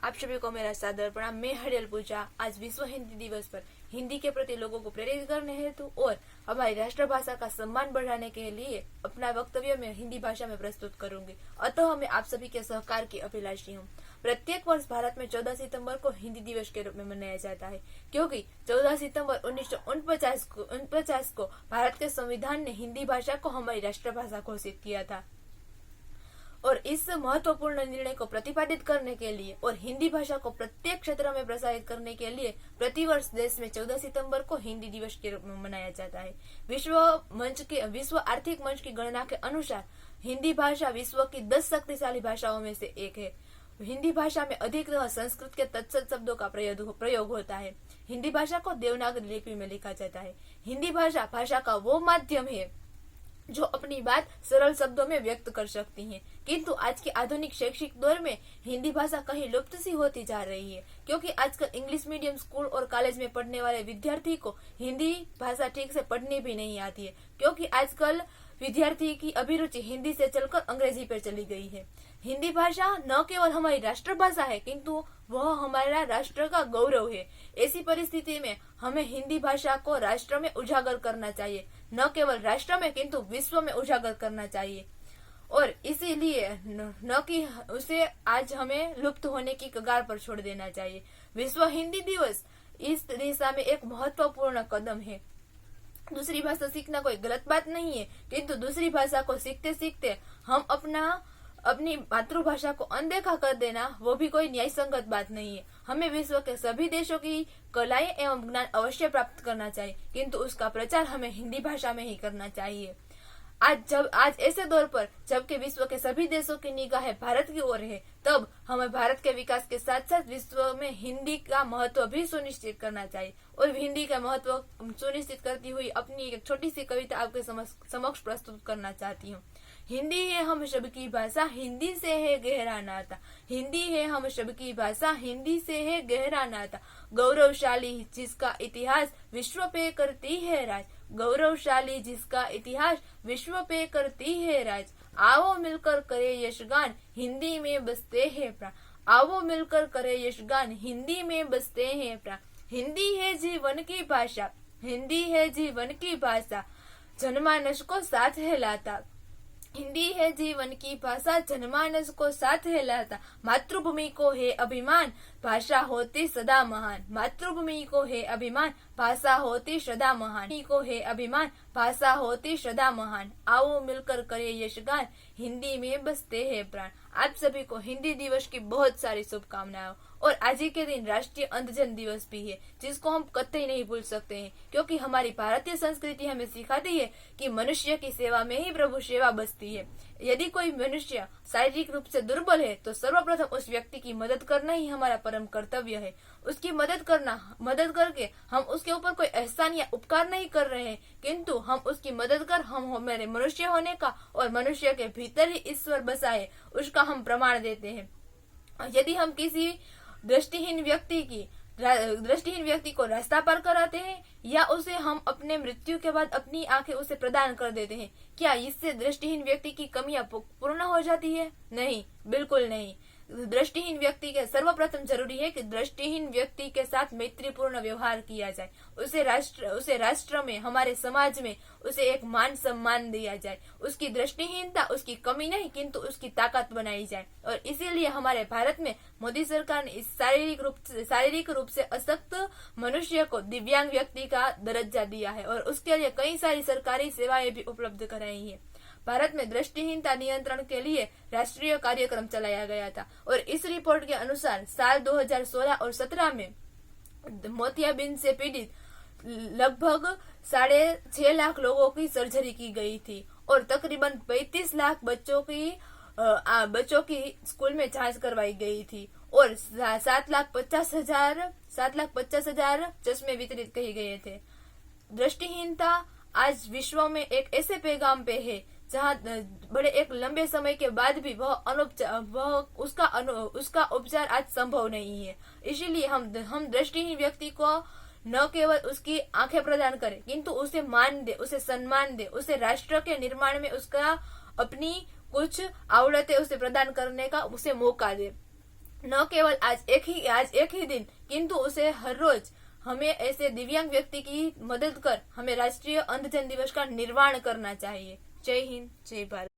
आप सभी को मेरा सादर प्रणाम। मैं हरियल पूजा। आज विश्व हिंदी दिवस पर हिंदी के प्रति लोगों को प्रेरित करने हेतु और हमारी राष्ट्रभाषा का सम्मान बढ़ाने के लिए अपना वक्तव्य में हिंदी भाषा में प्रस्तुत करूंगी। अतः मैं आप सभी के सहकार की अभिलाषी हूँ। प्रत्येक वर्ष भारत में 14 सितंबर को हिंदी दिवस के रूप में मनाया जाता है, क्योंकि 14 सितंबर 1949 को भारत के संविधान ने हिंदी भाषा को हमारी राष्ट्रभाषा घोषित किया था। और इस महत्वपूर्ण निर्णय को प्रतिपादित करने के लिए और हिंदी भाषा को प्रत्येक क्षेत्र में प्रसारित करने के लिए प्रतिवर्ष देश में 14 सितंबर को हिंदी दिवस के रूप में मनाया जाता है। विश्व आर्थिक मंच की गणना के अनुसार हिंदी भाषा विश्व की 10 शक्तिशाली भाषाओं में से एक है। हिंदी भाषा में अधिकतर संस्कृत के तत्सम शब्दों का प्रयोग होता है। हिंदी भाषा को देवनागरी लिपि में लिखा जाता है। हिंदी भाषा का वो माध्यम है जो अपनी बात सरल शब्दों में व्यक्त कर सकती है, किंतु आज के आधुनिक शैक्षिक दौर में हिंदी भाषा कहीं लुप्त सी होती जा रही है, क्योंकि आजकल इंग्लिश मीडियम स्कूल और कॉलेज में पढ़ने वाले विद्यार्थी को हिंदी भाषा ठीक से पढ़नी भी नहीं आती है, क्योंकि आजकल विद्यार्थी की अभिरुचि हिंदी से चलकर अंग्रेजी पर चली गई है। हिंदी भाषा न केवल हमारी राष्ट्रभाषा है, किंतु वह हमारा राष्ट्र का गौरव है। ऐसी परिस्थिति में हमें हिंदी भाषा को राष्ट्र में उजागर करना चाहिए, न केवल राष्ट्र में किंतु विश्व में उजागर करना चाहिए। और इसीलिए न कि उसे आज हमें लुप्त होने की कगार पर छोड़ देना चाहिए। विश्व हिंदी दिवस इस दिशा में एक महत्वपूर्ण कदम है। दूसरी भाषा सीखना कोई गलत बात नहीं है, किंतु दूसरी भाषा को सीखते सीखते हम अपनी मातृभाषा को अनदेखा कर देना वो भी कोई न्याय संगत बात नहीं है। हमें विश्व के सभी देशों की कलाएं एवं ज्ञान अवश्य प्राप्त करना चाहिए, किंतु उसका प्रचार हमें हिंदी भाषा में ही करना चाहिए। आज ऐसे दौर पर जबकि विश्व के सभी देशों की निगाहें भारत की ओर है, तब हमें भारत के विकास के साथ साथ विश्व में हिंदी का महत्व भी सुनिश्चित करना चाहिए। और हिंदी का महत्व सुनिश्चित करती हुई अपनी एक छोटी सी कविता आपके समक्ष प्रस्तुत करना चाहती हूँ। हिंदी है हम सबकी भाषा, हिंदी से है गहरा नाता। हिंदी है हम सबकी भाषा, हिंदी से है गहरा नाता। गौरवशाली जिसका इतिहास विश्व पे करती है राज। गौरवशाली जिसका इतिहास विश्व पे करती है राज। आओ मिलकर करे यशगान, हिंदी में बसते हैं प्राण। आओ मिलकर करे यशगान, हिंदी में बसते हैं प्राण। हिंदी है जीवन की भाषा, हिंदी है जीवन की भाषा, जनमानस को साथ हिलाता। हिंदी है जीवन की भाषा, जनमानस को साथ हिलाता। मातृभूमि को है अभिमान, भाषा होती सदा महान। मातृभूमि को है अभिमान, भाषा होती सदा महान। को है अभिमान, भाषा होती सदा महान। आओ मिलकर करे यशगान, हिंदी में बसते हैं प्राण। आप सभी को हिंदी दिवस की बहुत सारी शुभकामनाएं। और आज ही के दिन राष्ट्रीय अंधजन दिवस भी है, जिसको हम कतई नहीं भूल सकते हैं, क्योंकि हमारी भारतीय संस्कृति हमें सिखाती है कि मनुष्य की सेवा में ही प्रभु सेवा बसती है। यदि कोई मनुष्य शारीरिक रूप से दुर्बल है तो सर्वप्रथम उस व्यक्ति की मदद करना ही हमारा परम कर्तव्य है। उसकी मदद करके हम उसके ऊपर कोई एहसान या उपकार नहीं कर रहे हैं, किंतु हम उसकी मदद कर हम हमारे मनुष्य होने का और मनुष्य के भीतर ही ईश्वर बसा है उसका हम प्रमाण देते हैं। यदि हम किसी दृष्टिहीन व्यक्ति को रास्ता पार कराते हैं या उसे हम अपने मृत्यु के बाद अपनी आंखें उसे प्रदान कर देते हैं, क्या इससे दृष्टिहीन व्यक्ति की कमियां पूर्ण हो जाती है? नहीं, बिल्कुल नहीं। दृष्टिहीन व्यक्ति के सर्वप्रथम जरूरी है कि दृष्टिहीन व्यक्ति के साथ मैत्रीपूर्ण व्यवहार किया जाए। उसे राष्ट्र में, हमारे समाज में उसे एक मान सम्मान दिया जाए। उसकी दृष्टिहीनता उसकी कमी नहीं किंतु उसकी ताकत बनाई जाए। और इसीलिए हमारे भारत में मोदी सरकार ने इस शारीरिक रूप से अशक्त मनुष्य को दिव्यांग व्यक्ति का दर्जा दिया है और उसके लिए कई सारी सरकारी सेवाएं भी उपलब्ध कराई है। भारत में दृष्टिहीनता नियंत्रण के लिए राष्ट्रीय कार्यक्रम चलाया गया था और इस रिपोर्ट के अनुसार साल 2016 और 17 में मोतियाबिंद से पीड़ित लगभग 6.5 लाख लोगों की सर्जरी की गई थी और तकरीबन 35 लाख बच्चों की स्कूल में जांच करवाई गई थी और 7,50,000 चश्मे वितरित किए गए थे। दृष्टिहीनता आज विश्व में एक ऐसे पैगाम पे है जहाँ बड़े एक लंबे समय के बाद भी उसका उपचार आज संभव नहीं है। इसीलिए हम दृष्टिहीन व्यक्ति को न केवल उसकी आंखें प्रदान करें, किंतु उसे मान दे, उसे सम्मान दे, उसे राष्ट्र के निर्माण में उसका अपनी कुछ आवड़तें उसे प्रदान करने का उसे मौका दे। न केवल आज एक ही दिन, किंतु उसे हर रोज हमें ऐसे दिव्यांग व्यक्ति की मदद कर हमें राष्ट्रीय अंधजन दिवस का निर्माण करना चाहिए। जय हिंद, जय भारत।